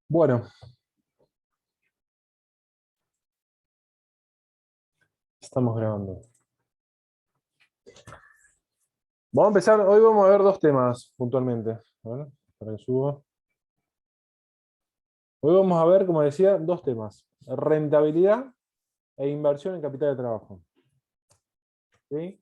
Bueno, estamos grabando. Vamos a empezar, hoy vamos a ver dos temas puntualmente. A ver, para que subo. Hoy vamos a ver, como decía, dos temas. Rentabilidad e inversión en capital de trabajo. ¿Sí?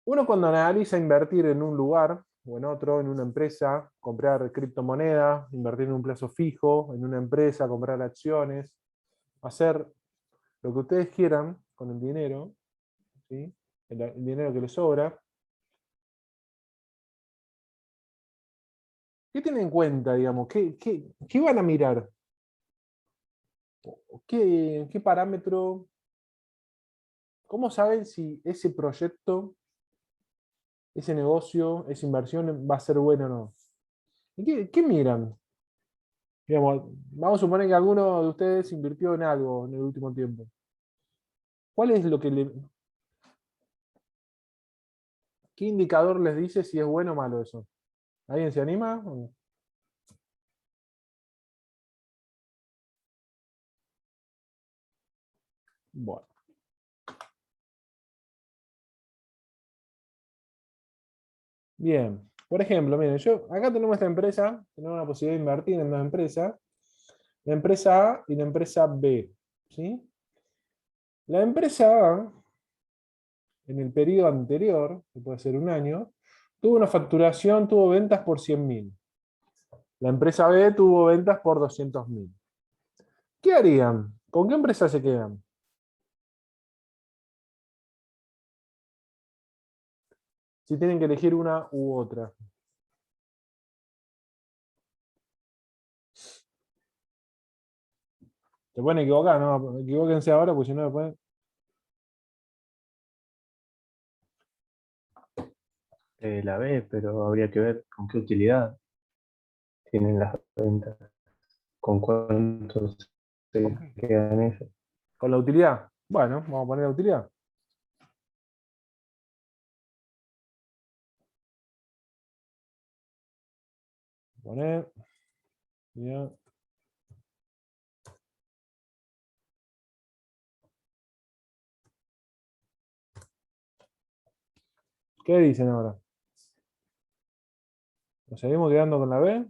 Uno cuando analiza invertir en un lugar o en otro, en una empresa, comprar criptomonedas, invertir en un plazo fijo, en una empresa, comprar acciones, hacer lo que ustedes quieran con el dinero, ¿sí? El dinero que les sobra. ¿Qué tienen en cuenta, digamos? ¿Qué van a mirar? ¿Qué parámetro? ¿Cómo saben si ese proyecto, ese negocio, esa inversión va a ser buena o no? ¿Y qué miran? Digamos, vamos a suponer que alguno de ustedes invirtió en algo en el último tiempo. ¿Cuál es lo que qué indicador les dice si es bueno o malo eso? ¿Alguien se anima? Bueno, bien. Por ejemplo, miren, acá tenemos esta empresa, tenemos la posibilidad de invertir en dos empresas, la empresa A y la empresa B. ¿Sí? La empresa A, en el periodo anterior, que puede ser un año, tuvo una facturación, tuvo ventas por 100.000. La empresa B tuvo ventas por 200.000. ¿Qué harían? ¿Con qué empresa se quedan? Si tienen que elegir una u otra. Se pueden equivocar, ¿no? Equivóquense ahora, porque si no después... La B, pero habría que ver con qué utilidad tienen las ventas, con cuántos se Ok. quedan ellos. ¿Con la utilidad? Bueno, vamos a poner la utilidad. Poner... ya. ¿Qué dicen ahora? ¿Nos seguimos quedando con la B?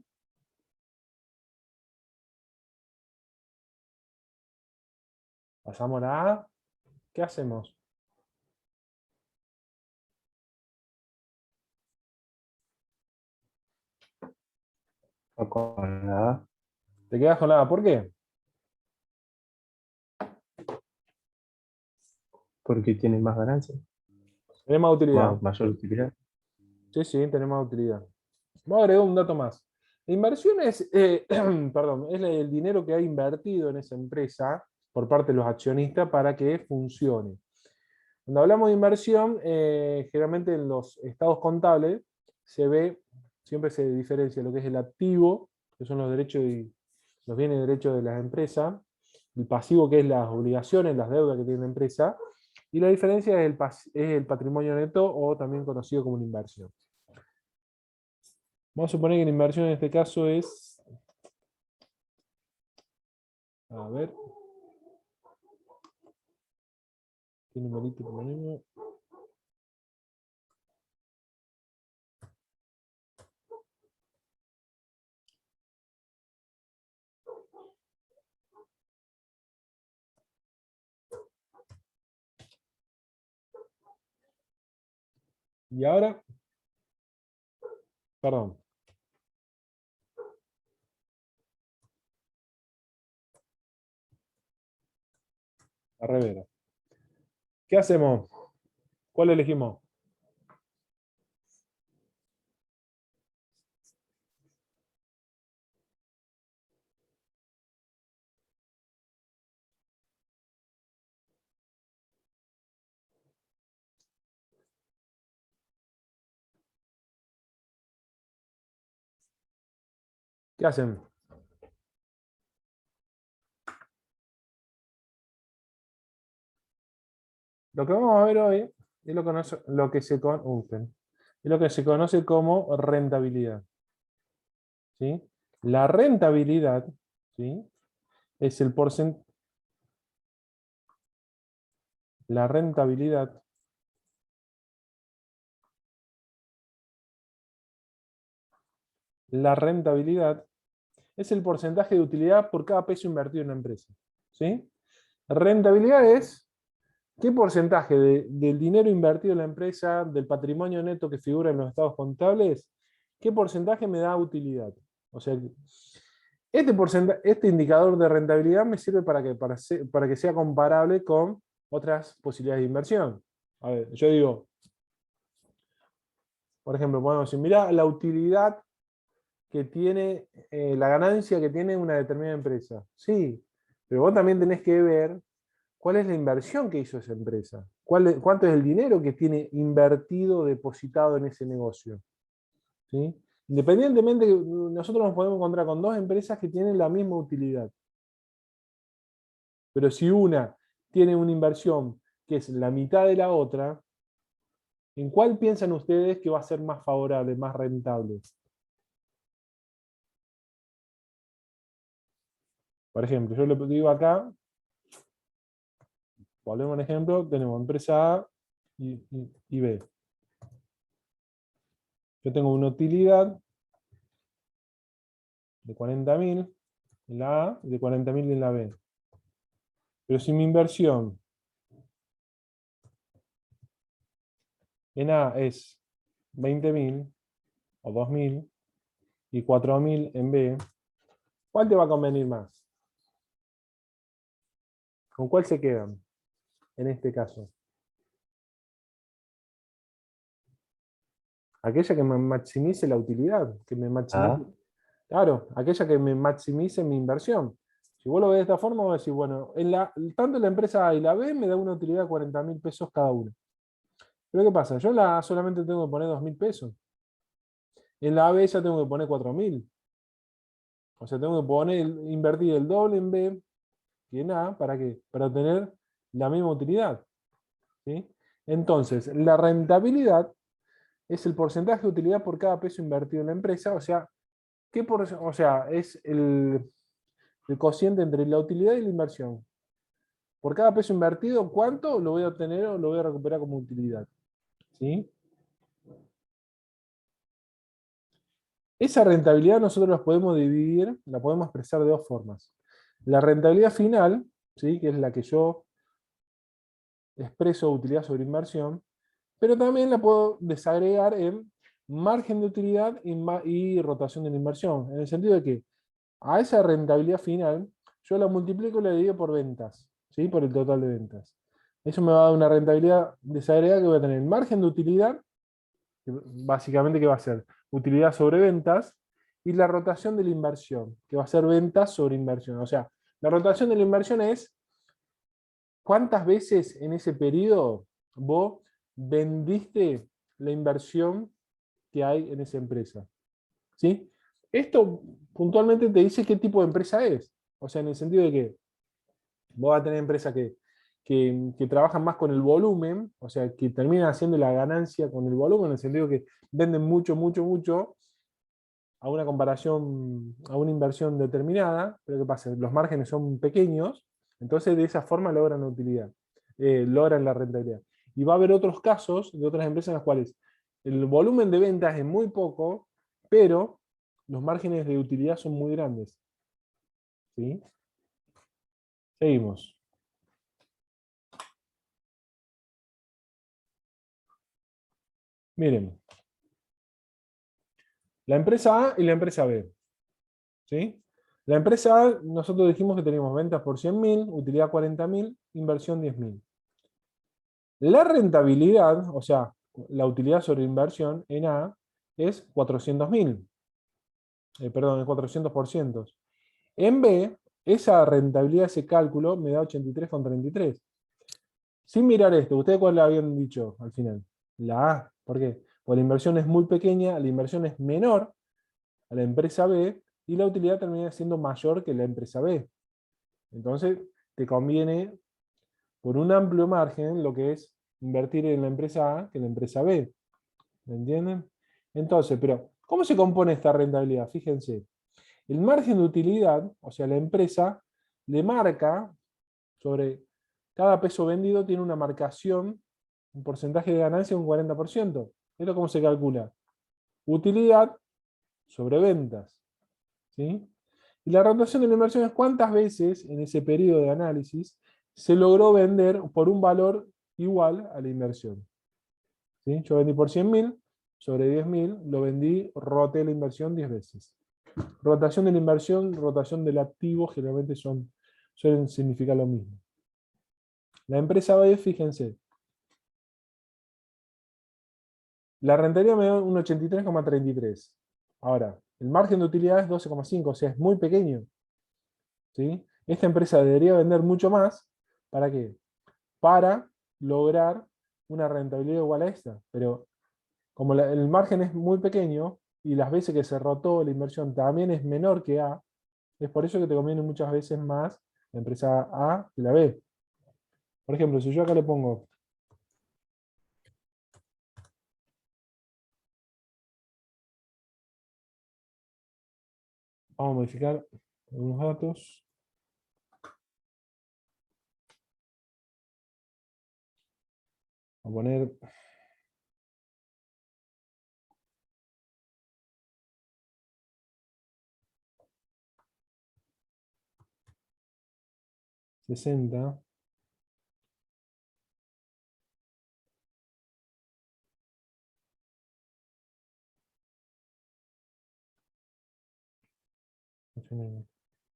¿Pasamos a la A? ¿Qué hacemos? O con la A, ¿Te quedas con la A? ¿Por qué? porque tienen más ganancias, Tenemos más utilidad. mayor utilidad. Sí, sí, tenemos más utilidad. Vamos a agregar un dato más. La inversión es, perdón, es el dinero que ha invertido en esa empresa por parte de los accionistas para que funcione. Cuando hablamos de inversión, generalmente en los estados contables se ve, siempre se diferencia lo que es el activo, que son los derechos y los bienes y derechos de las empresas, el pasivo, que es las obligaciones, las deudas que tiene la empresa, y la diferencia es el patrimonio neto o también conocido como una inversión. Vamos a suponer que la inversión en este caso es, a ver, ¿qué numerito ponemos? Y ahora, perdón, a revés. ¿Qué hacemos? ¿Cuál elegimos? ¿Qué hacen? Lo que vamos a ver hoy es lo que se conoce como rentabilidad. ¿Sí? La rentabilidad, ¿sí? Es el porcentaje. La rentabilidad La rentabilidad es el porcentaje de utilidad por cada peso invertido en una empresa. ¿Sí? Rentabilidad es qué porcentaje del dinero invertido en la empresa, del patrimonio neto que figura en los estados contables, qué porcentaje me da utilidad. O sea, este indicador de rentabilidad me sirve para que sea comparable con otras posibilidades de inversión. A ver, yo digo, por ejemplo, podemos decir, mira la utilidad que tiene, la ganancia que tiene una determinada empresa. Sí, pero vos también tenés que ver cuál es la inversión que hizo esa empresa, cuánto es el dinero que tiene invertido, depositado en ese negocio. ¿Sí? Independientemente, nosotros nos podemos encontrar con dos empresas que tienen la misma utilidad. Pero si una tiene una inversión que es la mitad de la otra, ¿en cuál piensan ustedes que va a ser más favorable, más rentable? Por ejemplo, yo le digo acá, volvemos a un ejemplo, tenemos empresa A y B. Yo tengo una utilidad de 40.000 en la A y de 40.000 en la B. Pero si mi inversión en A es 20.000 o 2.000 y 4.000 en B, ¿cuál te va a convenir más? ¿Con cuál se quedan en este caso? Aquella que me maximice la utilidad, que me maximice. Ah, Claro, aquella que me maximice mi inversión. Si vos lo ves de esta forma, vos decís, bueno, tanto la empresa A y la B me da una utilidad de 40.000 pesos cada una. Pero ¿qué pasa? Yo en la A solamente tengo que poner 2.000 pesos. En la B ya tengo que poner 4.000. O sea, tengo que invertir el doble en B que en A. ¿Para qué? Para obtener la misma utilidad. ¿Sí? Entonces, la rentabilidad es el porcentaje de utilidad por cada peso invertido en la empresa. O sea, es el cociente entre la utilidad y la inversión. Por cada peso invertido, ¿cuánto lo voy a obtener o lo voy a recuperar como utilidad? ¿Sí? Esa rentabilidad nosotros la podemos dividir, la podemos expresar de dos formas. La rentabilidad final, ¿sí? Que es la que yo expreso utilidad sobre inversión, pero también la puedo desagregar en margen de utilidad y rotación de la inversión, en el sentido de que a esa rentabilidad final yo la multiplico y la divido por ventas, ¿sí? Por el total de ventas. Eso me va a dar una rentabilidad desagregada que voy a tener el margen de utilidad, que básicamente que va a ser utilidad sobre ventas, y la rotación de la inversión, que va a ser ventas sobre inversión. O sea, la rotación de la inversión es cuántas veces en ese periodo vos vendiste la inversión que hay en esa empresa. ¿Sí? Esto puntualmente te dice qué tipo de empresa es. O sea, en el sentido de que vos vas a tener empresas que trabajan más con el volumen, o sea, que terminan haciendo la ganancia con el volumen, en el sentido que venden mucho, mucho, mucho a una comparación, a una inversión determinada, pero ¿qué pasa? Los márgenes son pequeños, entonces de esa forma logran la utilidad, logran la rentabilidad. Y va a haber otros casos de otras empresas en las cuales el volumen de ventas es muy poco, pero los márgenes de utilidad son muy grandes. ¿Sí? Seguimos. Miren, la empresa A y la empresa B. ¿Sí? La empresa A, nosotros dijimos que teníamos ventas por 100.000, utilidad 40.000, inversión 10.000. La rentabilidad, o sea, la utilidad sobre inversión en A es 400.000. Perdón, es 400%. En B, esa rentabilidad, ese cálculo, me da 83,33. Sin mirar esto, ¿ustedes cuál le habían dicho al final? La A. ¿Por qué? Porque la inversión es muy pequeña, la inversión es menor a la empresa B y la utilidad termina siendo mayor que la empresa B. Entonces, te conviene por un amplio margen lo que es invertir en la empresa A que en la empresa B. ¿Me entienden? Entonces, pero, ¿cómo se compone esta rentabilidad? Fíjense. El margen de utilidad, o sea, la empresa le marca sobre cada peso vendido, tiene una marcación, un porcentaje de ganancia de un 40%. ¿Esto cómo se calcula? Utilidad sobre ventas. ¿Sí? Y la rotación de la inversión es cuántas veces en ese periodo de análisis se logró vender por un valor igual a la inversión. ¿Sí? Yo vendí por 100.000, sobre 10.000, lo vendí, roté la inversión 10 veces. Rotación de la inversión, rotación del activo, generalmente suelen significar lo mismo. La empresa B, fíjense, la rentabilidad me da un 83,33. Ahora, el margen de utilidad es 12,5, o sea, es muy pequeño. ¿Sí? Esta empresa debería vender mucho más. ¿Para qué? Para lograr una rentabilidad igual a esta. Pero como el margen es muy pequeño y las veces que se rotó la inversión también es menor que A, es por eso que te conviene muchas veces más la empresa A que la B. Por ejemplo, si yo acá le pongo, vamos a modificar algunos datos, a poner 60,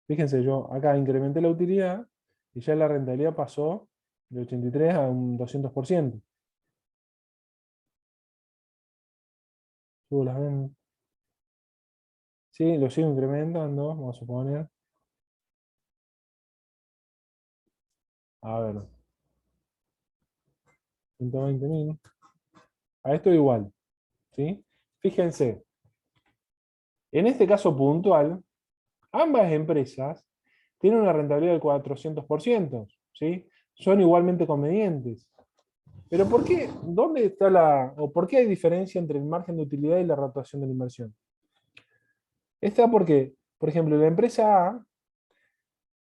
fíjense, yo acá incrementé la utilidad y ya la rentabilidad pasó de 83 a un 200%. Subo las ventas. Sí, lo sigo incrementando, vamos a suponer. A ver, 120.000. A esto igual, ¿sí? Fíjense, en este caso puntual, ambas empresas tienen una rentabilidad del 400%, ¿sí? Son igualmente convenientes. Pero ¿por qué? ¿Dónde está o por qué hay diferencia entre el margen de utilidad y la rotación de la inversión? Está porque, por ejemplo, la empresa A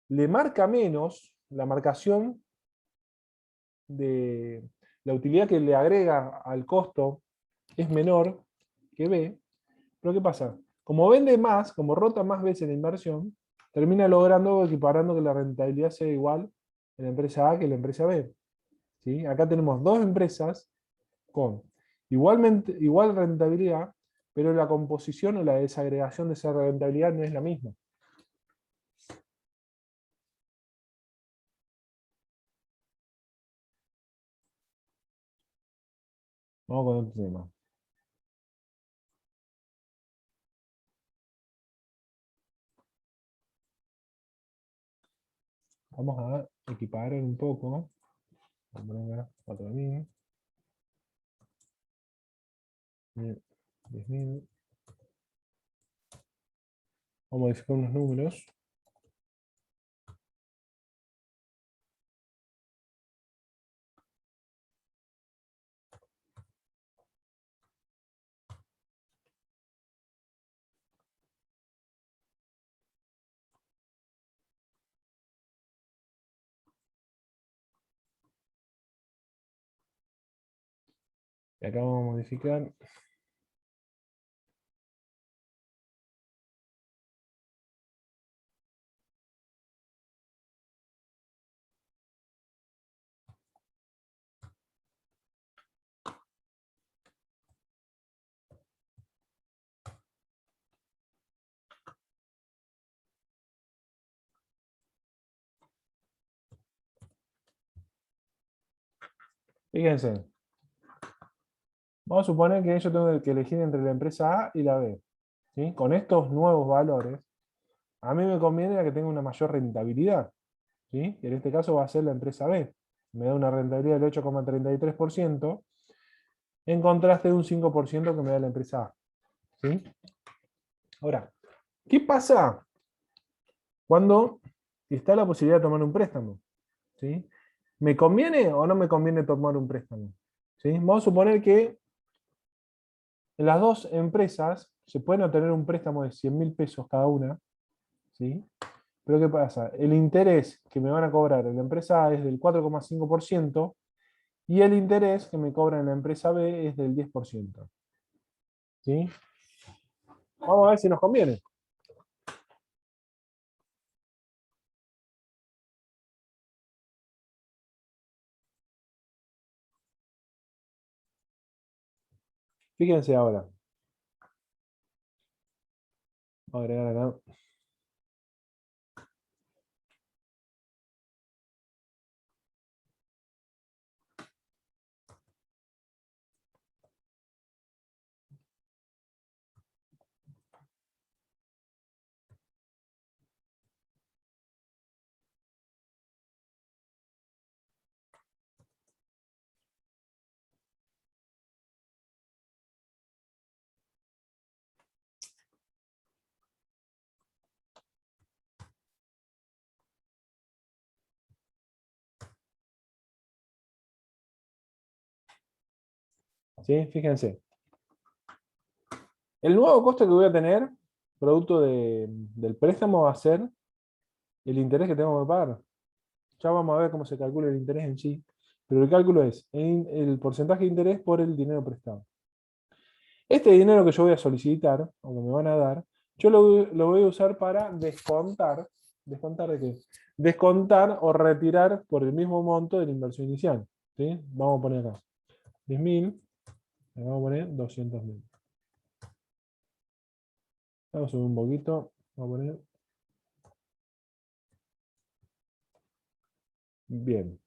le marca menos la marcación de la utilidad que le agrega al costo es menor que B, pero ¿qué pasa? Como vende más, como rota más veces la inversión, termina logrando equiparando que la rentabilidad sea igual en la empresa A que en la empresa B. ¿Sí? Acá tenemos dos empresas con igual rentabilidad, pero la composición o la desagregación de esa rentabilidad no es la misma. Vamos con otro tema. Vamos a equiparar un poco. Vamos a poner 4.000. 10.000. Vamos a modificar unos números. Y acá vamos a modificar. Fíjense, vamos a suponer que yo tengo que elegir entre la empresa A y la B. ¿Sí? Con estos nuevos valores, a mí me conviene la que tenga una mayor rentabilidad. ¿Sí? Y en este caso va a ser la empresa B. Me da una rentabilidad del 8,33%, en contraste de un 5% que me da la empresa A. ¿Sí? Ahora, ¿qué pasa cuando está la posibilidad de tomar un préstamo? ¿Sí? ¿Me conviene o no me conviene tomar un préstamo? ¿Sí? Vamos a suponer que en las dos empresas se pueden obtener un préstamo de 100.000 pesos cada una, ¿sí? Pero ¿qué pasa? El interés que me van a cobrar en la empresa A es del 4,5% y el interés que me cobra en la empresa B es del 10%. ¿Sí? Vamos a ver si nos conviene. Fíjense ahora. Voy a agregar acá. ¿Sí? Fíjense. El nuevo costo que voy a tener, producto del préstamo, va a ser el interés que tengo que pagar. Ya vamos a ver cómo se calcula el interés en sí. Pero el cálculo es el porcentaje de interés por el dinero prestado. Este dinero que yo voy a solicitar, o que me van a dar, yo lo voy a usar para descontar. ¿Descontar de qué? Descontar o retirar por el mismo monto de la inversión inicial. ¿Sí? Vamos a poner acá 10.000, vamos a poner 200.000. Vamos a subir un poquito, vamos a poner. Bien.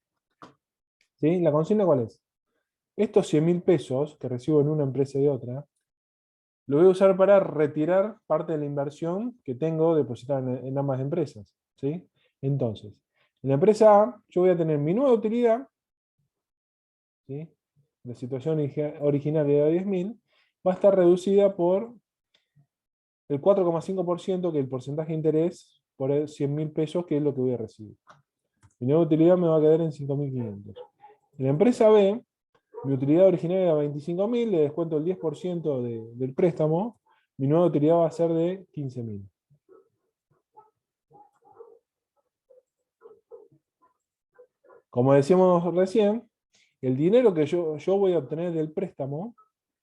¿Sí? ¿La consigna cuál es? Estos 100.000 pesos que recibo en una empresa y otra, lo voy a usar para retirar parte de la inversión que tengo depositada en ambas empresas. ¿Sí? Entonces, en la empresa A, yo voy a tener mi nueva utilidad, ¿sí? La situación originaria de 10.000, va a estar reducida por el 4,5%, que es el porcentaje de interés por 100.000 pesos, que es lo que voy a recibir. Mi nueva utilidad me va a quedar en 5.500. En la empresa B, mi utilidad originaria era 25.000, le descuento el 10% del préstamo, mi nueva utilidad va a ser de 15.000. Como decíamos recién, el dinero que yo voy a obtener del préstamo,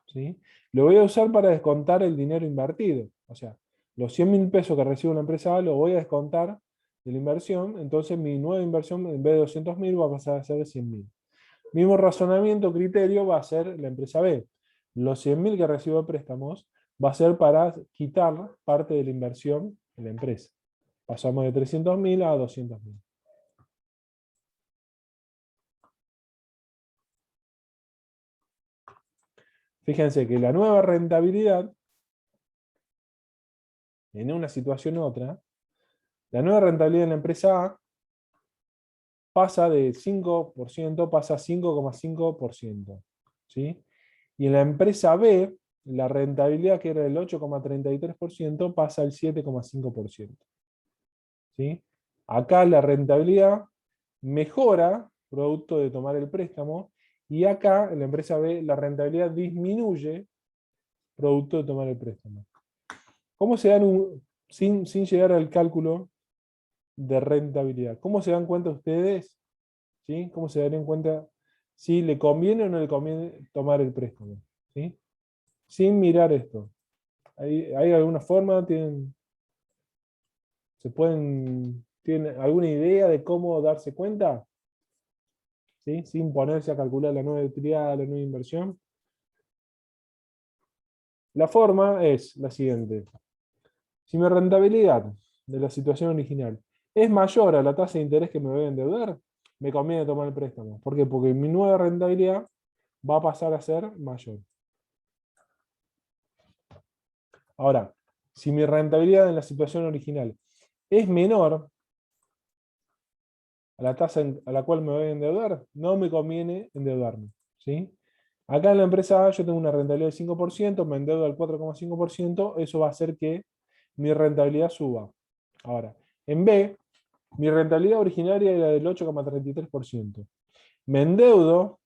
¿sí? Lo voy a usar para descontar el dinero invertido. O sea, los 100.000 pesos que recibo en la empresa A lo voy a descontar de la inversión, entonces mi nueva inversión en vez de 200.000 va a pasar a ser de 100.000. Mismo razonamiento, criterio va a ser la empresa B. Los 100.000 que recibo de préstamos va a ser para quitar parte de la inversión en la empresa. Pasamos de 300.000 a 200.000. Fíjense que la nueva rentabilidad, en una situación u otra, la nueva rentabilidad en la empresa A pasa de 5%, pasa a 5,5%. ¿Sí? Y en la empresa B, la rentabilidad que era del 8,33% pasa al 7,5%. ¿Sí? Acá la rentabilidad mejora producto de tomar el préstamo, y acá en la empresa B la rentabilidad disminuye producto de tomar el préstamo. ¿Cómo se dan sin llegar al cálculo de rentabilidad? ¿Cómo se dan cuenta ustedes? ¿Sí? ¿Cómo se darían cuenta si le conviene o no le conviene tomar el préstamo? ¿Sí? Sin mirar esto. ¿Hay alguna forma? ¿Tienen alguna idea de cómo darse cuenta? ¿Sí? Sin ponerse a calcular la nueva utilidad, la nueva inversión. La forma es la siguiente. Si mi rentabilidad de la situación original es mayor a la tasa de interés que me voy a endeudar, me conviene tomar el préstamo. ¿Por qué? Porque mi nueva rentabilidad va a pasar a ser mayor. Ahora, si mi rentabilidad en la situación original es menor a la tasa a la cual me voy a endeudar, no me conviene endeudarme. ¿Sí? Acá en la empresa A yo tengo una rentabilidad del 5%, me endeudo al 4,5%, eso va a hacer que mi rentabilidad suba. Ahora, en B, mi rentabilidad originaria era del 8,33%. Me endeudo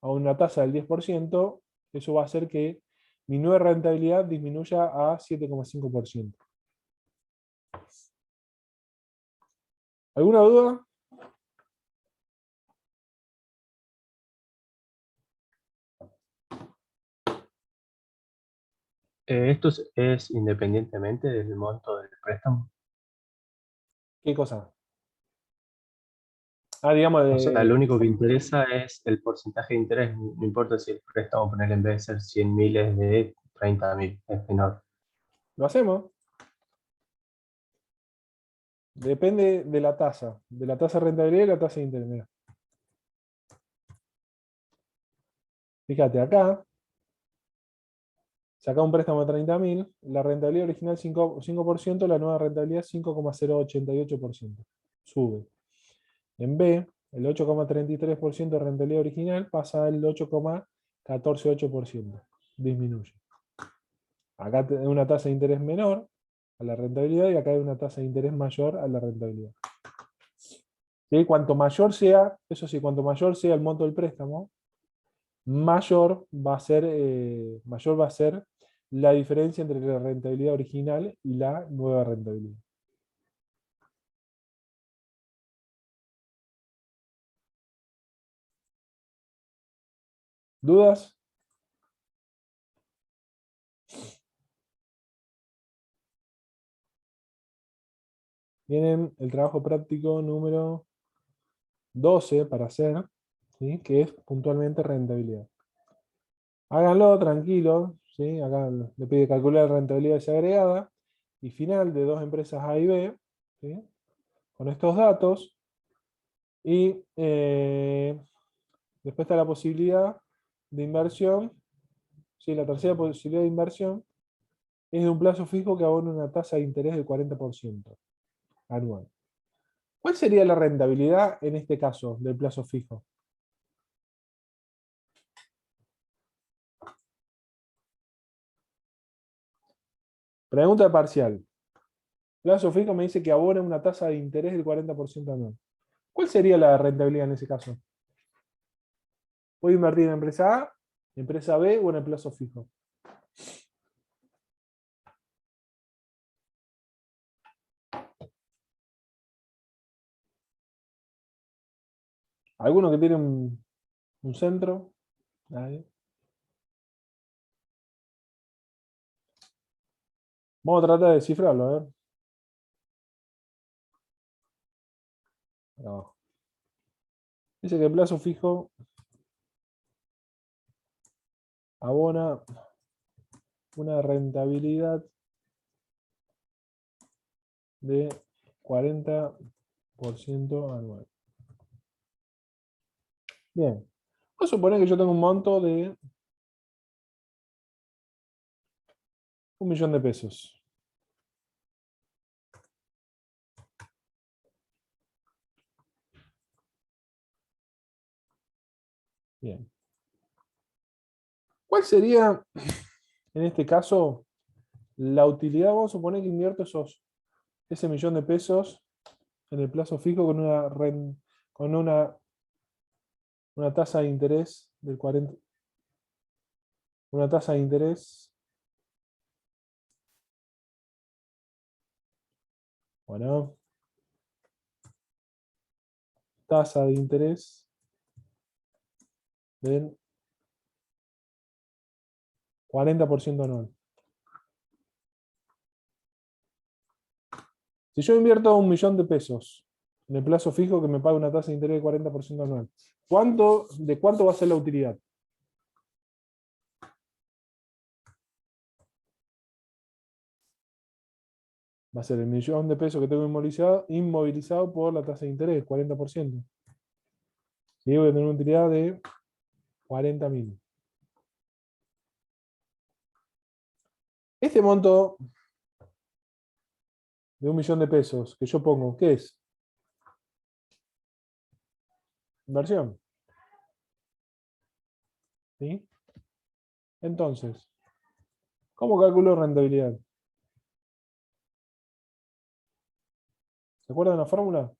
a una tasa del 10%, eso va a hacer que mi nueva rentabilidad disminuya a 7,5%. ¿Alguna duda? ¿Esto es independientemente del monto del préstamo? ¿Qué cosa? Ah, digamos O sea, de... lo único que interesa es el porcentaje de interés, no importa si el préstamo, poner en vez de ser 100.000 es de 30.000, es menor. Lo hacemos. Depende de la tasa de rentabilidad y la tasa de interés. Mirá. Fíjate, acá, saca un préstamo de 30.000, la rentabilidad original 5%, la nueva rentabilidad 5,088%. Sube. En B, el 8,33% de rentabilidad original pasa al 8,148%. Disminuye. Acá hay una tasa de interés menor a la rentabilidad y acá hay una tasa de interés mayor a la rentabilidad. ¿Sí? Cuanto mayor sea, eso sí, cuanto mayor sea el monto del préstamo, mayor va a ser la diferencia entre la rentabilidad original y la nueva rentabilidad. ¿Dudas? Tienen el trabajo práctico número 12 para hacer, ¿sí? Que es puntualmente rentabilidad. Háganlo tranquilo, ¿sí? Acá le pide calcular la rentabilidad desagregada y final de dos empresas A y B, ¿sí? Con estos datos. Y después está la posibilidad de inversión. ¿Sí? La tercera posibilidad de inversión es de un plazo fijo que abona una tasa de interés del 40% anual. ¿Cuál sería la rentabilidad en este caso del plazo fijo? Pregunta parcial. Plazo fijo me dice que abona una tasa de interés del 40% anual. ¿Cuál sería la rentabilidad en ese caso? ¿Voy a invertir en empresa A, empresa B o en el plazo fijo? ¿Alguno que tiene un centro? Nadie. Vamos a tratar de descifrarlo, a ver. Abajo. Dice que el plazo fijo abona una rentabilidad de 40% anual. Bien. Vamos a suponer que yo tengo un monto de 1.000.000 de pesos. Bien. ¿Cuál sería, en este caso, la utilidad? Vamos a suponer que invierto ese 1.000.000 de pesos en el plazo fijo con una tasa de interés del 40, una tasa de interés, bueno, tasa de interés del 40% anual. Si yo invierto 1.000.000 de pesos en el plazo fijo que me paga una tasa de interés del 40% anual, ¿de cuánto va a ser la utilidad? Va a ser el 1.000.000 de pesos que tengo inmovilizado por la tasa de interés, 40%. Y voy a tener una utilidad de 40.000. Este monto de 1.000.000 de pesos que yo pongo, ¿qué es? Inversión. ¿Sí? Entonces, ¿cómo calculo rentabilidad? ¿Se acuerdan la fórmula?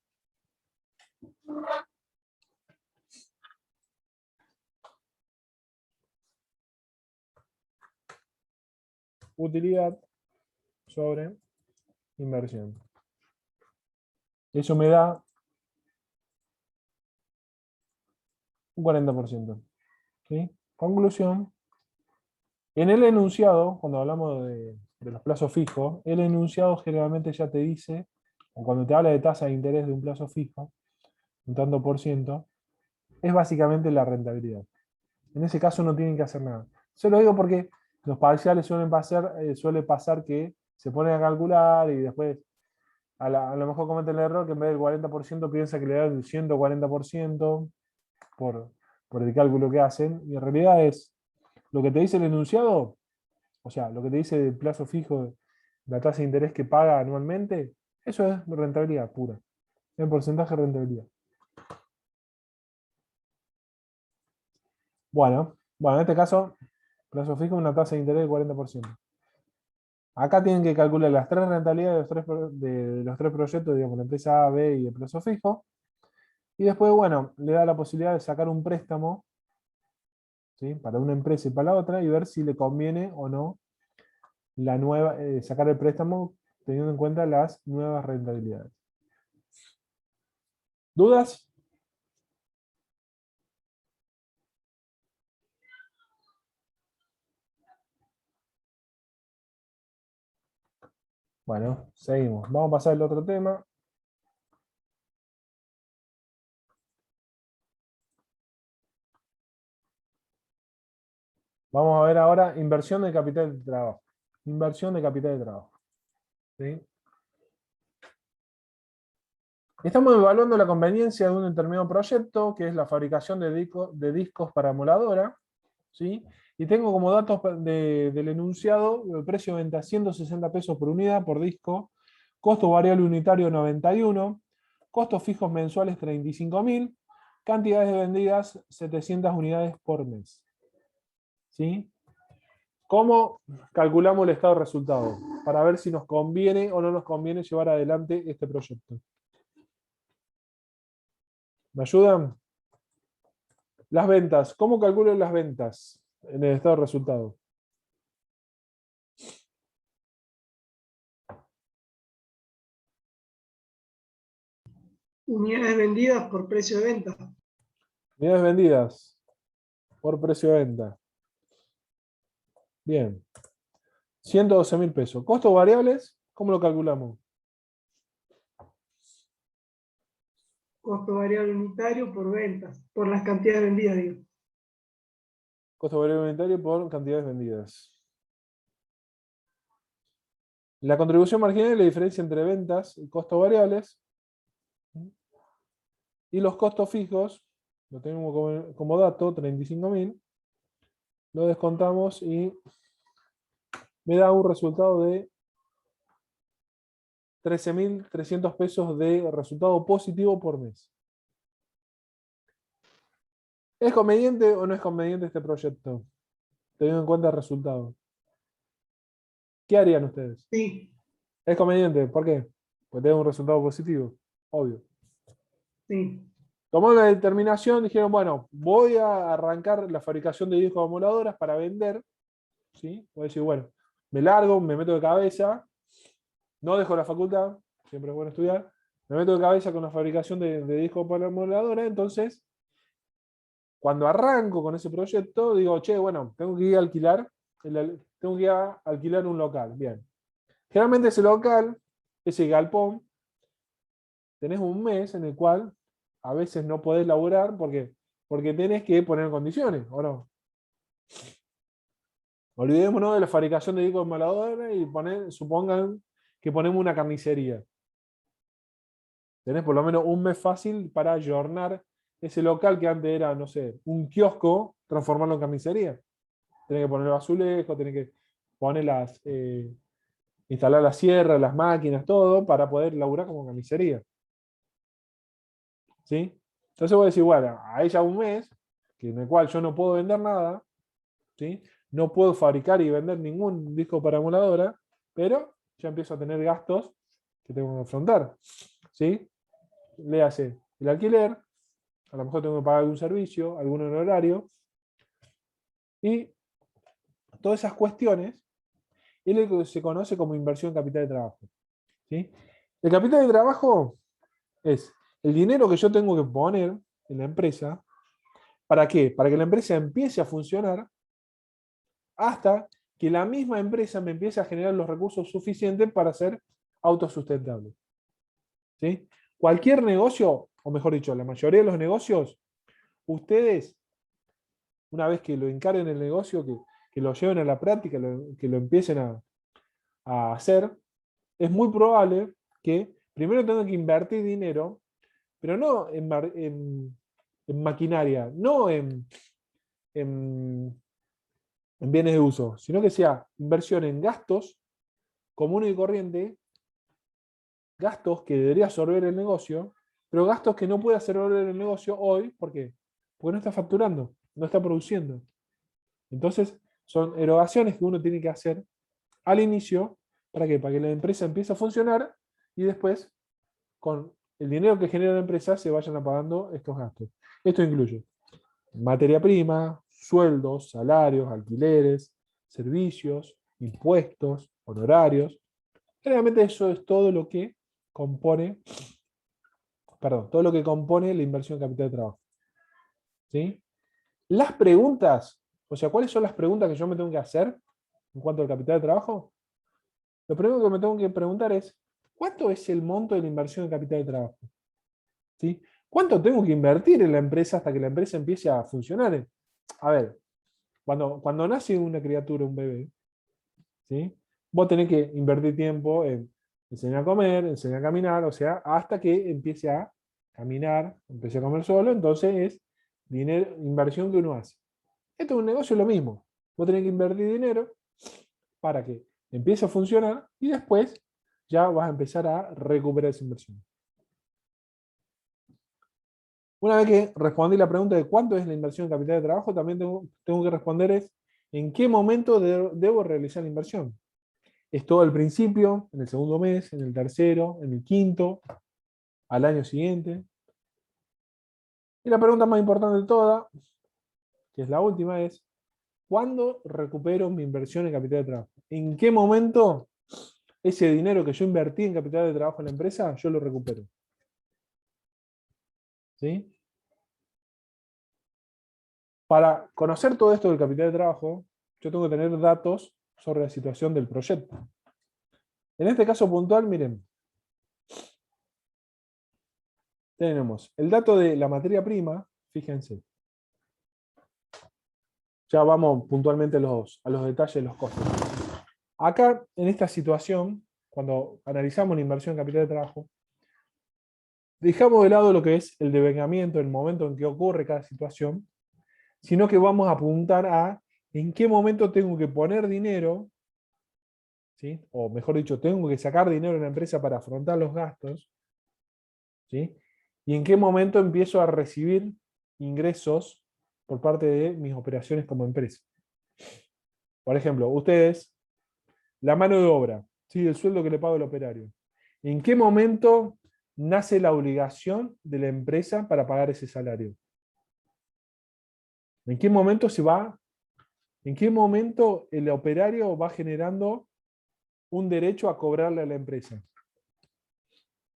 Utilidad sobre inversión. Eso me da un 40%. ¿Sí? Conclusión. En el enunciado, cuando hablamos de los plazos fijos, el enunciado generalmente ya te dice, o cuando te habla de tasa de interés de un plazo fijo, un tanto por ciento, es básicamente la rentabilidad. En ese caso no tienen que hacer nada. Se lo digo porque los parciales suele pasar que se ponen a calcular y después a lo mejor cometen el error que en vez del 40% piensa que le dan el 140% por, por el cálculo que hacen. Y en realidad es lo que te dice el enunciado, o sea, lo que te dice el plazo fijo, la tasa de interés que paga anualmente, eso es rentabilidad pura. El porcentaje de rentabilidad. Bueno, en este caso, plazo fijo, una tasa de interés del 40%. Acá tienen que calcular las tres rentabilidades de los tres proyectos, digamos, la empresa A, B y el plazo fijo. Y después, bueno, le da la posibilidad de sacar un préstamo, ¿sí? Para una empresa y para la otra y ver si le conviene o no sacar el préstamo teniendo en cuenta las nuevas rentabilidades. ¿Dudas? Bueno, seguimos. Vamos a pasar al otro tema. Vamos a ver ahora inversión de capital de trabajo. Inversión de capital de trabajo. ¿Sí? Estamos evaluando la conveniencia de un determinado proyecto, que es la fabricación de discos para moladora. ¿Sí? Y tengo como datos del enunciado el precio de venta 160 pesos por unidad por disco, costo variable unitario 91, costos fijos mensuales 35.000, cantidades vendidas 700 unidades por mes. ¿Sí? ¿Cómo calculamos el estado de resultado? Para ver si nos conviene o no nos conviene llevar adelante este proyecto. ¿Me ayudan? Las ventas. ¿Cómo calculo las ventas en el estado de resultado? Unidades vendidas por precio de venta. Unidades vendidas por precio de venta. Bien. 112.000 pesos. Costos variables, ¿cómo lo calculamos? Costo variable unitario por ventas, por las cantidades vendidas, digo. Costo variable unitario por cantidades vendidas. La contribución marginal es la diferencia entre ventas y costos variables. Y los costos fijos, lo tengo como dato, 35.000. Lo descontamos y me da un resultado de 13.300 pesos de resultado positivo por mes. ¿Es conveniente o no es conveniente este proyecto? Teniendo en cuenta el resultado. ¿Qué harían ustedes? Sí, ¿Es conveniente? ¿Por qué? Porque tengo un resultado positivo. Obvio. sí. Tomaron la determinación, dijeron, bueno, voy a arrancar la fabricación de discos acumuladoras para vender. ¿Sí? Voy a decir, bueno, me largo, me meto de cabeza, no dejo la facultad, siempre es bueno estudiar, me meto de cabeza con la fabricación de discos para acumuladoras, entonces, cuando arranco con ese proyecto, digo, che, bueno, tengo que ir a alquilar, tengo que ir a alquilar un local. Bien. Generalmente ese local, ese galpón, tenés un mes en el cual a veces no podés laburar porque tenés que poner en condiciones, ¿o no? Olvidémonos de la fabricación de discos de moladora y supongan que ponemos una carnicería. Tenés por lo menos un mes fácil para ayornar ese local que antes era, no sé, un kiosco, transformarlo en carnicería. Tenés que poner los azulejos, tenés que poner instalar la sierra, las máquinas, todo, para poder laburar como carnicería. ¿Sí? Entonces voy a decir, bueno, a ella un mes, en el cual yo no puedo vender nada, ¿sí? No puedo fabricar y vender ningún disco para emuladora, pero ya empiezo a tener gastos que tengo que afrontar. ¿Sí? Le hace el alquiler, a lo mejor tengo que pagar algún servicio, algún honorario, y todas esas cuestiones es lo que se conoce como inversión en capital de trabajo. ¿Sí? El capital de trabajo es el dinero que yo tengo que poner en la empresa ¿Para qué? Para que la empresa empiece a funcionar hasta que la misma empresa me empiece a generar los recursos suficientes para ser autosustentable. ¿Sí? Cualquier negocio, o mejor dicho, la mayoría de los negocios, ustedes, una vez que lo encaren el negocio, que lo lleven a la práctica, que lo empiecen a hacer, es muy probable que primero tengan que invertir dinero, pero no en maquinaria, no en bienes de uso, sino que sea inversión en gastos comunes y corrientes, gastos que debería absorber el negocio, pero gastos que no puede absorber el negocio hoy, ¿por qué? Porque no está facturando, no está produciendo. Entonces, son erogaciones que uno tiene que hacer al inicio, ¿para qué? Para que la empresa empiece a funcionar y después, con el dinero que genera la empresa, se vayan apagando estos gastos. Esto incluye materia prima, sueldos, salarios, alquileres, servicios, impuestos, honorarios. Generalmente eso es todo lo que compone, todo lo que compone la inversión en capital de trabajo. ¿Sí? Las preguntas, o sea, ¿cuáles son las preguntas que yo me tengo que hacer en cuanto al capital de trabajo? Lo primero que me tengo que preguntar es, ¿cuánto es el monto de la inversión en capital de trabajo? ¿Sí? ¿Cuánto tengo que invertir en la empresa hasta que la empresa empiece a funcionar? A ver, cuando nace una criatura, un bebé, ¿sí? Vos tenés que invertir tiempo en enseñar a comer, enseñar a caminar, o sea, hasta que empiece a caminar, empiece a comer solo, entonces es dinero, inversión que uno hace. Esto es un negocio lo mismo. Vos tenés que invertir dinero para que empiece a funcionar y después ya vas a empezar a recuperar esa inversión. Una vez que respondí la pregunta de cuánto es la inversión en capital de trabajo, también tengo que responder es en qué momento debo realizar la inversión. ¿Es todo al principio, en el segundo mes, en el tercero, en el quinto, al año siguiente? Y la pregunta más importante de todas, que es la última, es ¿cuándo recupero mi inversión en capital de trabajo? ¿En qué momento ese dinero que yo invertí en capital de trabajo en la empresa, yo lo recupero? ¿Sí? Para conocer todo esto del capital de trabajo, yo tengo que tener datos sobre la situación del proyecto. En este caso puntual, miren, tenemos el dato de la materia prima, fíjense. Ya vamos puntualmente a los detalles de los costos. Acá, en esta situación, cuando analizamos la inversión en capital de trabajo, dejamos de lado lo que es el devengamiento, el momento en que ocurre cada situación, sino que vamos a apuntar a en qué momento tengo que poner dinero, ¿sí? O mejor dicho, tengo que sacar dinero en la empresa para afrontar los gastos, ¿sí? Y en qué momento empiezo a recibir ingresos por parte de mis operaciones como empresa. Por ejemplo, ustedes, la mano de obra, ¿sí? El sueldo que le pago el operario. ¿En qué momento nace la obligación de la empresa para pagar ese salario? ¿En qué momento en qué momento el operario va generando un derecho a cobrarle a la empresa?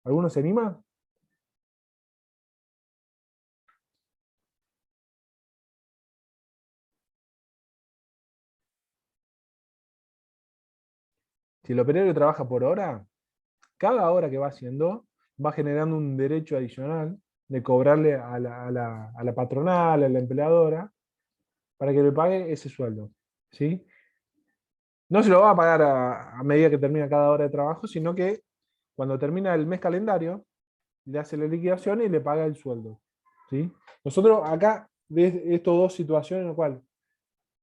¿Alguno se anima? Si el operario trabaja por hora, cada hora que va haciendo va generando un derecho adicional de cobrarle a la patronal, a la empleadora, para que le pague ese sueldo. ¿Sí? No se lo va a pagar a medida que termina cada hora de trabajo, sino que cuando termina el mes calendario, le hace la liquidación y le paga el sueldo. ¿Sí? Nosotros acá, de estas dos situaciones en las cuales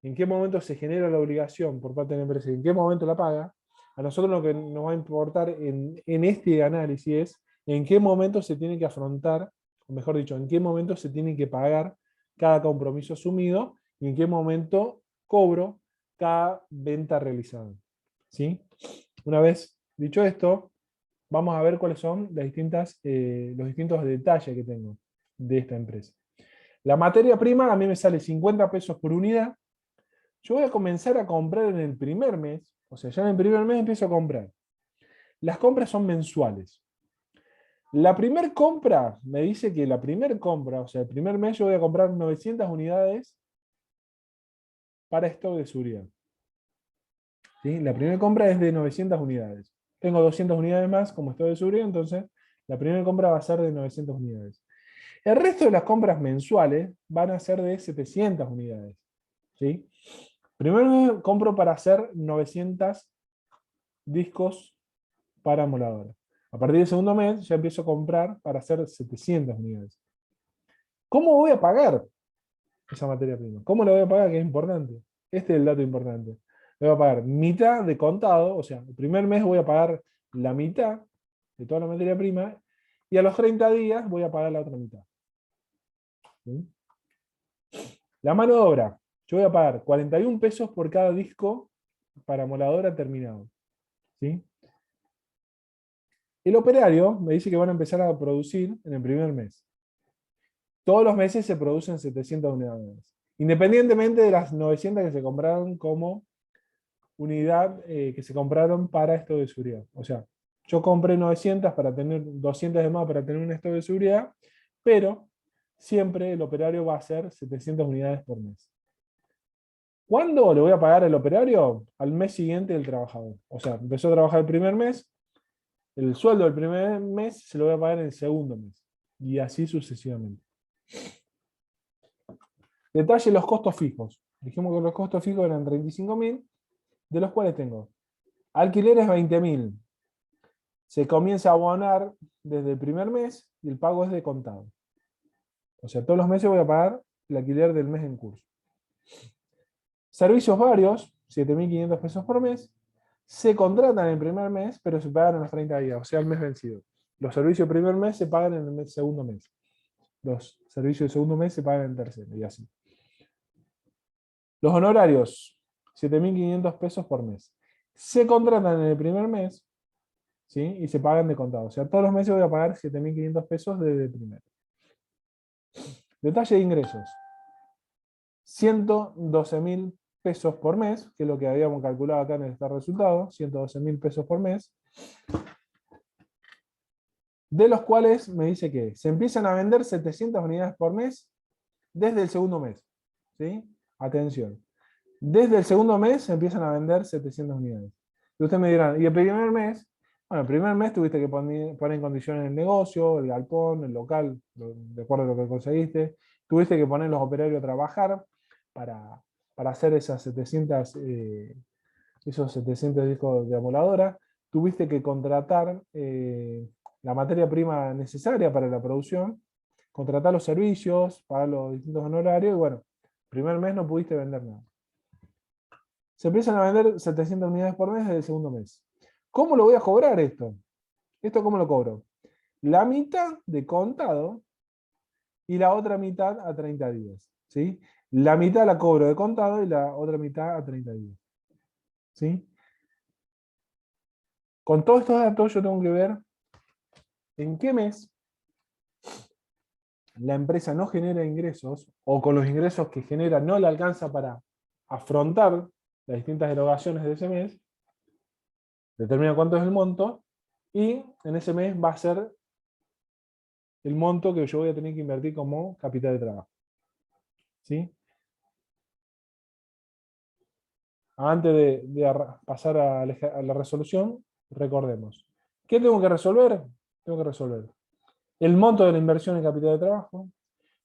en qué momento se genera la obligación por parte de la empresa y en qué momento la paga, a nosotros lo que nos va a importar en este análisis es en qué momento se tiene que afrontar, o mejor dicho, en qué momento se tiene que pagar cada compromiso asumido y en qué momento cobro cada venta realizada. ¿Sí? Una vez dicho esto, vamos a ver cuáles son los distintos detalles que tengo de esta empresa. La materia prima a mí me sale 50 pesos por unidad. Yo voy a comenzar a comprar en el primer mes, o sea, ya en el primer mes empiezo a comprar. Las compras son mensuales. La primer compra, me dice que la primer compra, o sea, el primer mes yo voy a comprar 900 unidades para stock de seguridad. ¿Sí? La primera compra es de 900 unidades. Tengo 200 unidades más como stock de seguridad, entonces la primera compra va a ser de 900 unidades. El resto de las compras mensuales van a ser de 700 unidades. ¿Sí? Primero compro para hacer 900 discos para emuladora. A partir del segundo mes ya empiezo a comprar para hacer 700 unidades. ¿Cómo voy a pagar esa materia prima? ¿Cómo la voy a pagar? Que es importante. Este es el dato importante. Voy a pagar mitad de contado, o sea, el primer mes voy a pagar la mitad de toda la materia prima y a los 30 días voy a pagar la otra mitad. ¿Sí? La mano de obra. Yo voy a pagar 41 pesos por cada disco para emuladora terminado. ¿Sí? El operario me dice que van a empezar a producir en el primer mes. Todos los meses se producen 700 unidades. Independientemente de las 900 que se compraron como unidad que se compraron para esto de seguridad. O sea, yo compré 900 para tener 200 de más para tener un stock de seguridad, pero siempre el operario va a hacer 700 unidades por mes. ¿Cuándo le voy a pagar al operario? Al mes siguiente del trabajador. O sea, empezó a trabajar el primer mes, el sueldo del primer mes se lo voy a pagar en el segundo mes. Y así sucesivamente. Detalle los costos fijos. Dijimos que los costos fijos eran 35.000, de los cuales tengo alquileres 20.000. Se comienza a abonar desde el primer mes y el pago es de contado. O sea, todos los meses voy a pagar el alquiler del mes en curso. Servicios varios, 7.500 pesos por mes, se contratan en el primer mes, pero se pagan en los 30 días, o sea, el mes vencido. Los servicios del primer mes se pagan en el segundo mes. Los servicios del segundo mes se pagan en el tercero, y así. Los honorarios, 7.500 pesos por mes. Se contratan en el primer mes, ¿sí? Y se pagan de contado. O sea, todos los meses voy a pagar 7.500 pesos desde el primero. Detalle de ingresos. 112.000 pesos por mes, que es lo que habíamos calculado acá en este resultado, 112.000 pesos por mes, de los cuales me dice que se empiezan a vender 700 unidades por mes desde el segundo mes. ¿Sí? Atención. Desde el segundo mes se empiezan a vender 700 unidades. Y ustedes me dirán, ¿y el primer mes? Bueno, el primer mes tuviste que poner en condiciones el negocio, el galpón, el local, de acuerdo a lo que conseguiste. Tuviste que poner los operarios a trabajar para hacer esas 700, esos 700 discos de amoladora. Tuviste que contratar la materia prima necesaria para la producción, contratar los servicios, pagar los distintos honorarios, y bueno, el primer mes no pudiste vender nada. Se empiezan a vender 700 unidades por mes desde el segundo mes. ¿Cómo lo voy a cobrar esto? ¿Esto cómo lo cobro? La mitad de contado y la otra mitad a 30 días. ¿Sí? La mitad la cobro de contado y la otra mitad a 30 días. ¿Sí? Con todos estos datos yo tengo que ver en qué mes la empresa no genera ingresos o con los ingresos que genera no le alcanza para afrontar las distintas erogaciones de ese mes, determina cuánto es el monto y en ese mes va a ser el monto que yo voy a tener que invertir como capital de trabajo. ¿Sí? Antes de pasar a la resolución, recordemos. ¿Qué tengo que resolver? Tengo que resolver el monto de la inversión en capital de trabajo,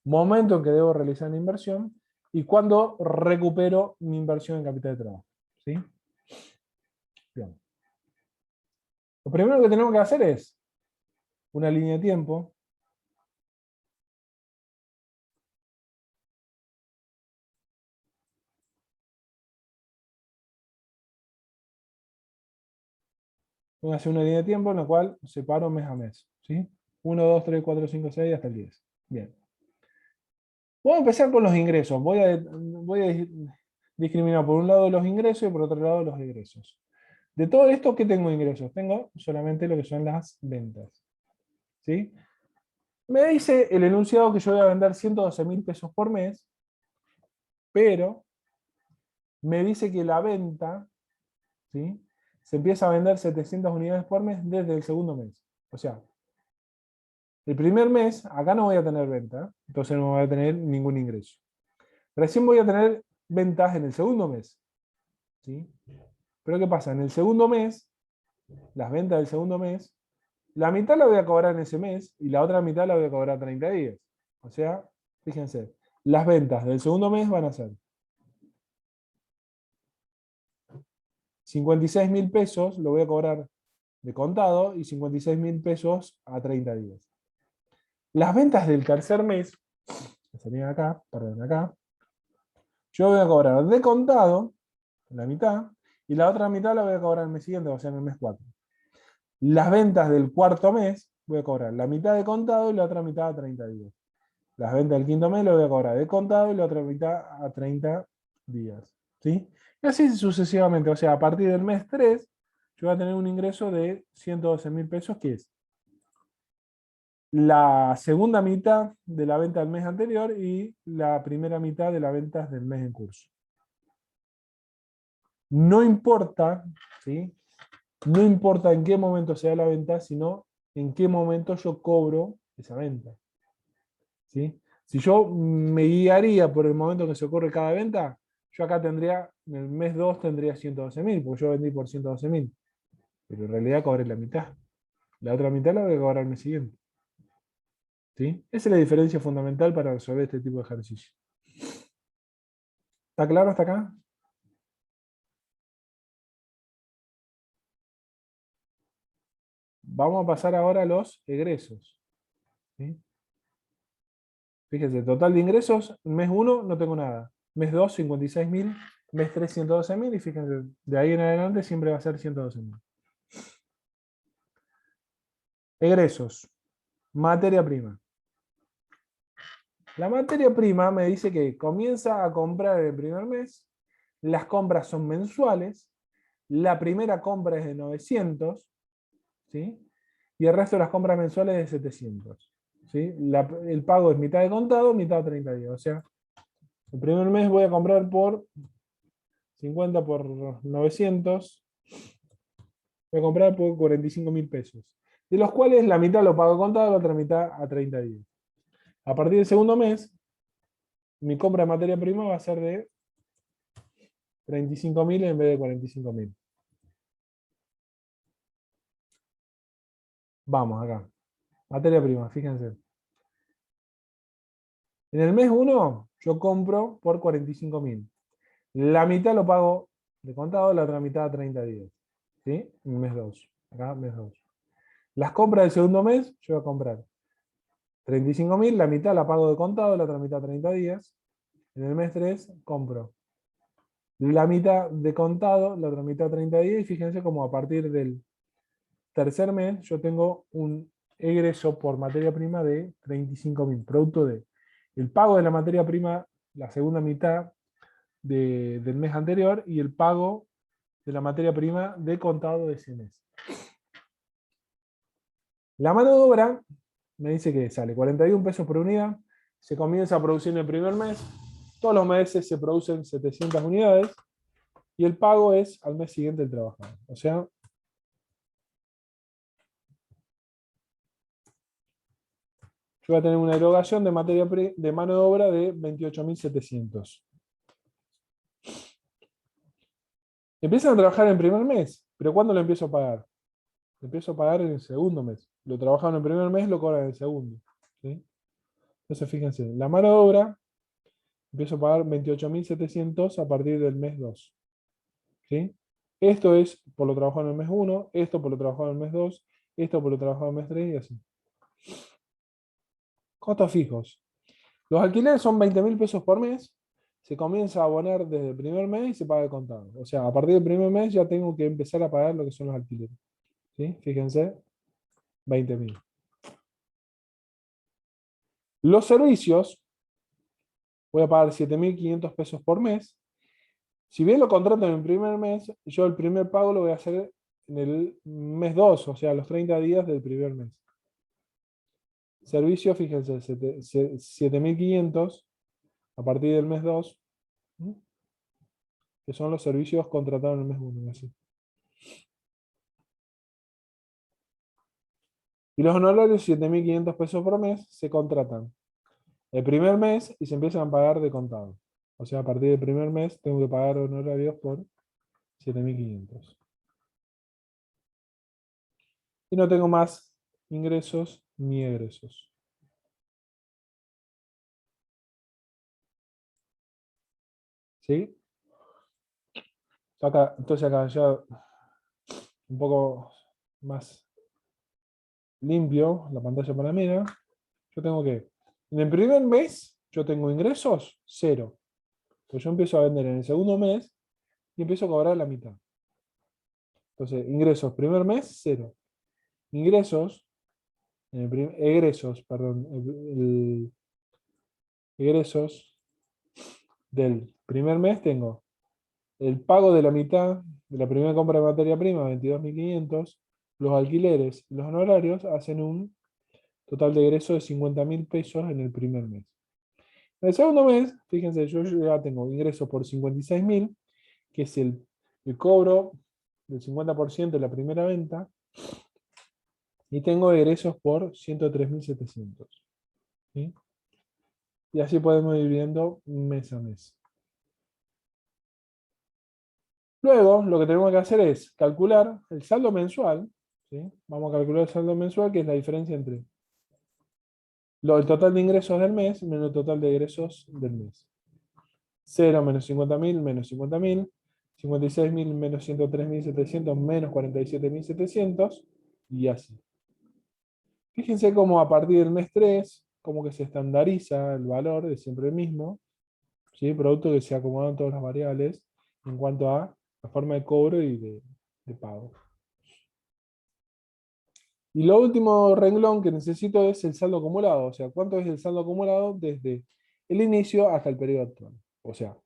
momento en que debo realizar la inversión y cuándo recupero mi inversión en capital de trabajo. ¿Sí? Bien. Lo primero que tenemos que hacer es una línea de tiempo. Voy a hacer una línea de tiempo en la cual separo mes a mes. ¿Sí? 1, 2, 3, 4, 5, 6 hasta el 10. Bien. Voy a empezar con los ingresos. Voy a discriminar por un lado los ingresos y por otro lado los egresos. De todo esto, ¿qué tengo ingresos? Tengo solamente lo que son las ventas. ¿Sí? Me dice el enunciado que yo voy a vender 112.000 pesos por mes, pero me dice que la venta, ¿sí?, se empieza a vender 700 unidades por mes desde el segundo mes. O sea, El primer mes, acá no voy a tener venta, entonces no voy a tener ningún ingreso. Recién voy a tener ventas en el segundo mes. ¿Sí? Pero ¿qué pasa? En el segundo mes, las ventas del segundo mes, la mitad la voy a cobrar en ese mes y la otra mitad la voy a cobrar 30 días. O sea, fíjense, las ventas del segundo mes van a ser 56.000 pesos, lo voy a cobrar de contado, y 56.000 pesos a 30 días. Las ventas del tercer mes, que serían acá, perdón, acá, yo voy a cobrar de contado la mitad, y la otra mitad la voy a cobrar el mes siguiente, o sea, en el mes 4. Las ventas del cuarto mes, voy a cobrar la mitad de contado y la otra mitad a 30 días. Las ventas del quinto mes lo voy a cobrar de contado y la otra mitad a 30 días. ¿Sí? Y así sucesivamente. O sea, a partir del mes 3, yo voy a tener un ingreso de 112.000 pesos, que es la segunda mitad de la venta del mes anterior y la primera mitad de las ventas del mes en curso. No importa, ¿sí? No importa en qué momento sea la venta, sino en qué momento yo cobro esa venta. ¿Sí? Si yo me guiaría por el momento que se ocurre cada venta, yo acá tendría, en el mes 2 tendría 112.000, porque yo vendí por 112.000. Pero en realidad cobré la mitad. La otra mitad la voy a cobrar el mes siguiente. ¿Sí? Esa es la diferencia fundamental para resolver este tipo de ejercicio. ¿Está claro hasta acá? Vamos a pasar ahora a los egresos. ¿Sí? Fíjense, total de ingresos, mes 1 no tengo nada. Mes 2, 56.000. Mes 3, 112.000. Y fíjense, de ahí en adelante siempre va a ser 112.000. Egresos. Materia prima. La materia prima me dice que comienza a comprar el primer mes. Las compras son mensuales. La primera compra es de 900. ¿Sí? Y el resto de las compras mensuales es de 700. ¿Sí? El pago es mitad de contado, mitad de 30 días. O sea, el primer mes voy a comprar por 50 por 900. Voy a comprar por 45.000 pesos. De los cuales la mitad lo pago contado, la otra mitad a 30 días. A partir del segundo mes, mi compra de materia prima va a ser de 35.000 en vez de 45.000. Vamos acá. Materia prima, fíjense. En el mes 1 yo compro por 45.000. La mitad lo pago de contado, la otra mitad a 30 días. ¿Sí? En el mes 2. Acá, mes 2. Las compras del segundo mes, yo voy a comprar 35.000, la mitad la pago de contado, la otra mitad a 30 días. En el mes 3 compro la mitad de contado, la otra mitad a 30 días, y fíjense como a partir del tercer mes yo tengo un egreso por materia prima de 35.000, producto de el pago de la materia prima la segunda mitad del mes anterior y el pago de la materia prima de contado de ese mes. La mano de obra me dice que sale 41 pesos por unidad, se comienza a producir en el primer mes, todos los meses se producen 700 unidades y el pago es al mes siguiente del trabajador. O sea, yo voy a tener una erogación de de mano de obra de 28.700. Empiezan a trabajar en el primer mes, pero ¿cuándo lo empiezo a pagar? Lo empiezo a pagar en el segundo mes. Lo trabajaron en el primer mes, lo cobran en el segundo. ¿Sí? Entonces fíjense, la mano de obra empiezo a pagar 28.700 a partir del mes 2. ¿Sí? Esto es por lo trabajado en el mes 1, esto por lo trabajado en el mes 2, esto por lo trabajado en el mes 3 y así. Costos fijos. Los alquileres son 20.000 pesos por mes. Se comienza a abonar desde el primer mes y se paga el contado. O sea, a partir del primer mes ya tengo que empezar a pagar lo que son los alquileres. ¿Sí? Fíjense, 20.000. Los servicios, voy a pagar 7.500 pesos por mes. Si bien lo contrato en el primer mes, yo el primer pago lo voy a hacer en el mes 2, o sea, los 30 días del primer mes. Servicio, fíjense, 7.500 a partir del mes 2, que son los servicios contratados en el mes 1. Así. Y los honorarios, 7.500 pesos por mes, se contratan el primer mes y se empiezan a pagar de contado. O sea, a partir del primer mes tengo que pagar honorarios por 7.500. Y no tengo más ingresos ni egresos. ¿Sí? Acá, entonces acá ya un poco más limpio la pantalla panameña. Yo tengo que, en el primer mes, yo tengo ingresos, cero. Pues yo empiezo a vender en el segundo mes y empiezo a cobrar la mitad. Entonces, ingresos, primer mes, cero. Ingresos, egresos, perdón, egresos del primer mes tengo el pago de la mitad de la primera compra de materia prima, 22.500, los alquileres y los honorarios hacen un total de egresos de 50.000 pesos en el primer mes. En el segundo mes, fíjense, yo ya tengo ingresos por 56.000, que es el cobro del 50% de la primera venta, y tengo egresos por 103.700. ¿Sí? Y así podemos ir viendo mes a mes. Luego, lo que tenemos que hacer es calcular el saldo mensual. ¿Sí? Vamos a calcular el saldo mensual, que es la diferencia entre el total de ingresos del mes menos el total de egresos del mes. 0 menos 50.000 menos 50.000, 56.000 menos 103.700 menos 47.700, y así. Fíjense cómo a partir del mes 3, como que se estandariza el valor, es siempre el mismo, ¿sí? Producto que se acomodan todas las variables en cuanto a la forma de cobro y de pago. Y lo último renglón que necesito es el saldo acumulado, o sea, cuánto es el saldo acumulado desde el inicio hasta el periodo actual. O sea,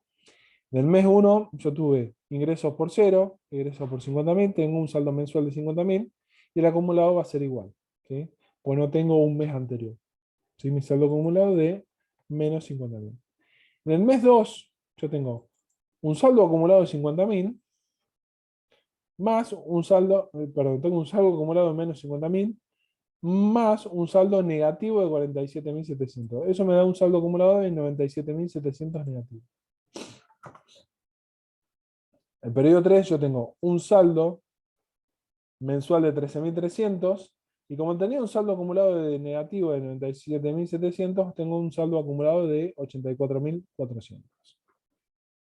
del mes 1 yo tuve ingresos por 0, egresos por 50.000, tengo un saldo mensual de 50.000 y el acumulado va a ser igual, ¿sí? Pues no tengo un mes anterior. ¿Sí? Mi saldo acumulado de menos 50.000. En el mes 2 yo tengo un saldo acumulado de 50.000 más un saldo, perdón, tengo un saldo acumulado de menos 50.000 más un saldo negativo de 47.700. Eso me da un saldo acumulado de 97.700 negativo. El periodo 3 yo tengo un saldo mensual de 13.300 y como tenía un saldo acumulado de negativo de 97.700, tengo un saldo acumulado de 84.400.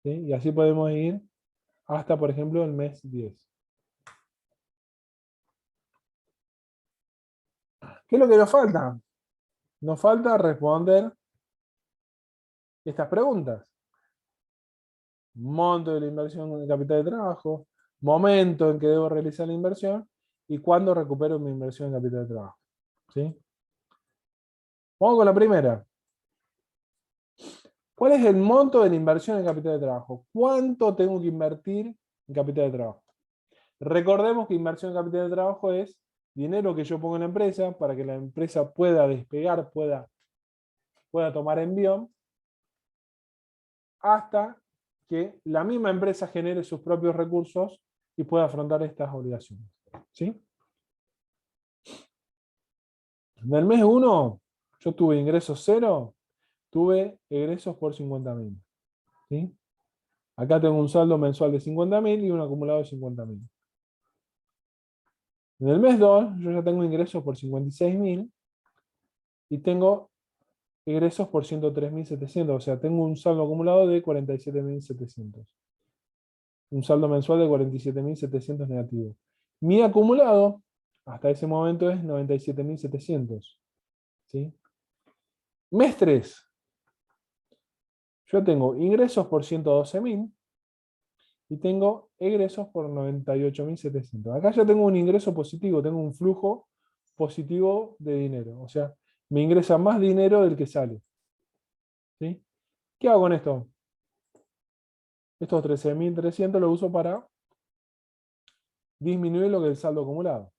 ¿Sí? Y así podemos ir hasta, por ejemplo, el mes 10. ¿Qué es lo que nos falta? Nos falta responder estas preguntas. Monto de la inversión en capital de trabajo, momento en que debo realizar la inversión y cuándo recupero mi inversión en capital de trabajo. ¿Sí? Vamos con la primera. ¿Cuál es el monto de la inversión en capital de trabajo? ¿Cuánto tengo que invertir en capital de trabajo? Recordemos que inversión en capital de trabajo es dinero que yo pongo en la empresa para que la empresa pueda despegar, pueda tomar envión, hasta que la misma empresa genere sus propios recursos y pueda afrontar estas obligaciones. ¿Sí? En el mes 1 yo tuve ingresos 0, tuve egresos por 50.000. ¿Sí? Acá tengo un saldo mensual de 50.000 y un acumulado de 50.000. En el mes 2 yo ya tengo ingresos por 56.000 y tengo egresos por 103.700, o sea, tengo un saldo acumulado de 47.700. Un saldo mensual de 47.700 negativo. Mi acumulado hasta ese momento es 97.700. ¿Sí? Mes 3. Yo tengo ingresos por 112.000 y tengo egresos por 98.700. Acá ya tengo un ingreso positivo, tengo un flujo positivo de dinero. O sea, me ingresa más dinero del que sale. ¿Sí? ¿Qué hago con esto? Estos 13.300 los uso para disminuir lo que es el saldo acumulado.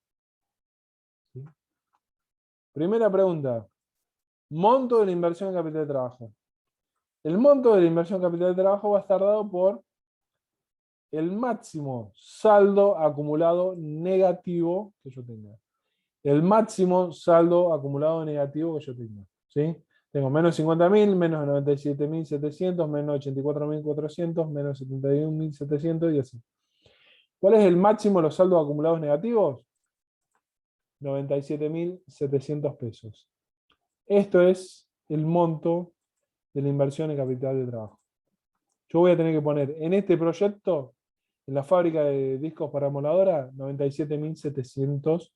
¿Sí? Primera pregunta. Monto de la inversión en capital de trabajo. El monto de la inversión en capital de trabajo va a estar dado por el máximo saldo acumulado negativo que yo tenga. el máximo saldo acumulado negativo que yo tengo. ¿Sí? Tengo menos 50.000, menos 97.700, menos 84.400, menos 71.700 y así. ¿Cuál es el máximo de los saldos acumulados negativos? 97.700 pesos. Esto es el monto de la inversión en capital de trabajo. Yo voy a tener que poner en este proyecto, en la fábrica de discos para moladora, 97.700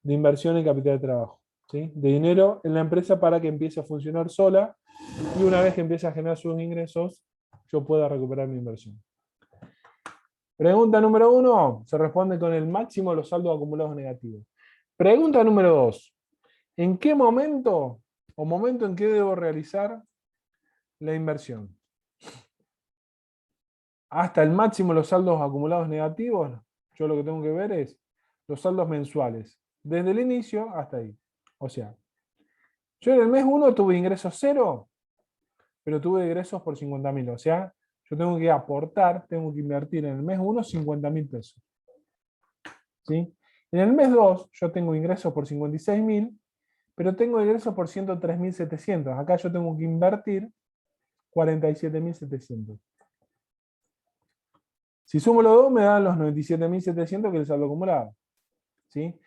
de inversión en capital de trabajo. ¿Sí? De dinero en la empresa para que empiece a funcionar sola y una vez que empiece a generar sus ingresos, yo pueda recuperar mi inversión. Pregunta número 1, se responde con el máximo de los saldos acumulados negativos. Pregunta número 2, ¿en qué momento o momento en que debo realizar la inversión? Hasta el máximo de los saldos acumulados negativos, yo lo que tengo que ver es los saldos mensuales, desde el inicio hasta ahí. O sea, yo en el mes 1 tuve ingresos 0, pero tuve ingresos por 50.000. O sea, yo tengo que aportar, tengo que invertir en el mes 1 50.000 pesos. ¿Sí? En el mes 2 yo tengo ingresos por 56.000, pero tengo ingresos por 103.700. Acá yo tengo que invertir 47.700. Si sumo los dos me dan los 97.700 que es el saldo acumulado. ¿Sí?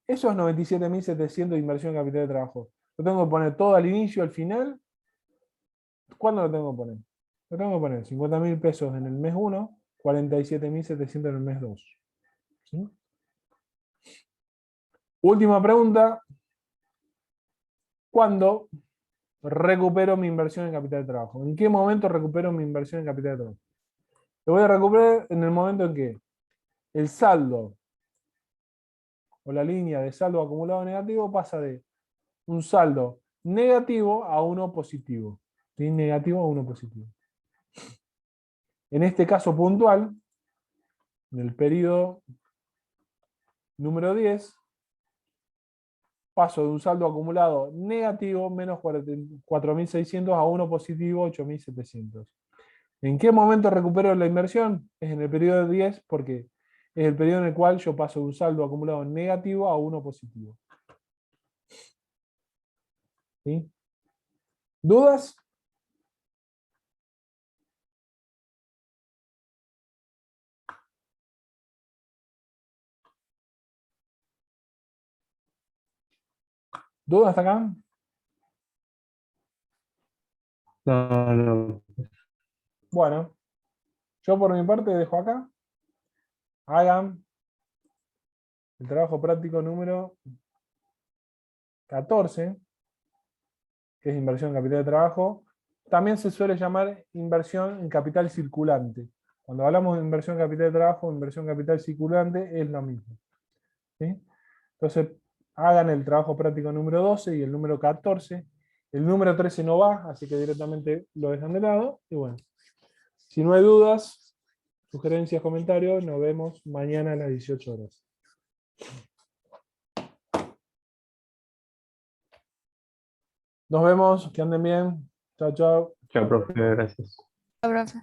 Esos 97.700 de inversión en capital de trabajo, lo tengo que poner todo al inicio, al final. ¿Cuándo lo tengo que poner? Lo tengo que poner 50.000 pesos en el mes 1, 47.700 en el mes 2. ¿Sí? Última pregunta. ¿Cuándo recupero mi inversión en capital de trabajo? ¿En qué momento recupero mi inversión en capital de trabajo? Lo voy a recuperar en el momento en que el saldo o la línea de saldo acumulado negativo pasa de un saldo negativo a uno positivo. ¿Sí? Negativo a uno positivo. En este caso puntual, en el periodo número 10, paso de un saldo acumulado negativo, menos 4.600, a uno positivo, 8.700. ¿En qué momento recupero la inversión? Es en el periodo 10, porque es el periodo en el cual yo paso de un saldo acumulado negativo a uno positivo. ¿Sí? ¿Dudas? ¿Dudas hasta acá? No, no. Bueno, yo por mi parte dejo acá. Hagan el trabajo práctico número 14, que es inversión en capital de trabajo. También se suele llamar inversión en capital circulante. Cuando hablamos de inversión en capital de trabajo, inversión en capital circulante es lo mismo. ¿Sí? Entonces, hagan el trabajo práctico número 12 y el número 14. El número 13 no va, así que directamente lo dejan de lado. Y bueno, si no hay dudas, sugerencias, comentarios, nos vemos mañana a las 18 horas. Nos vemos, que anden bien. Chao, chao. Chao, profe, gracias. Profe.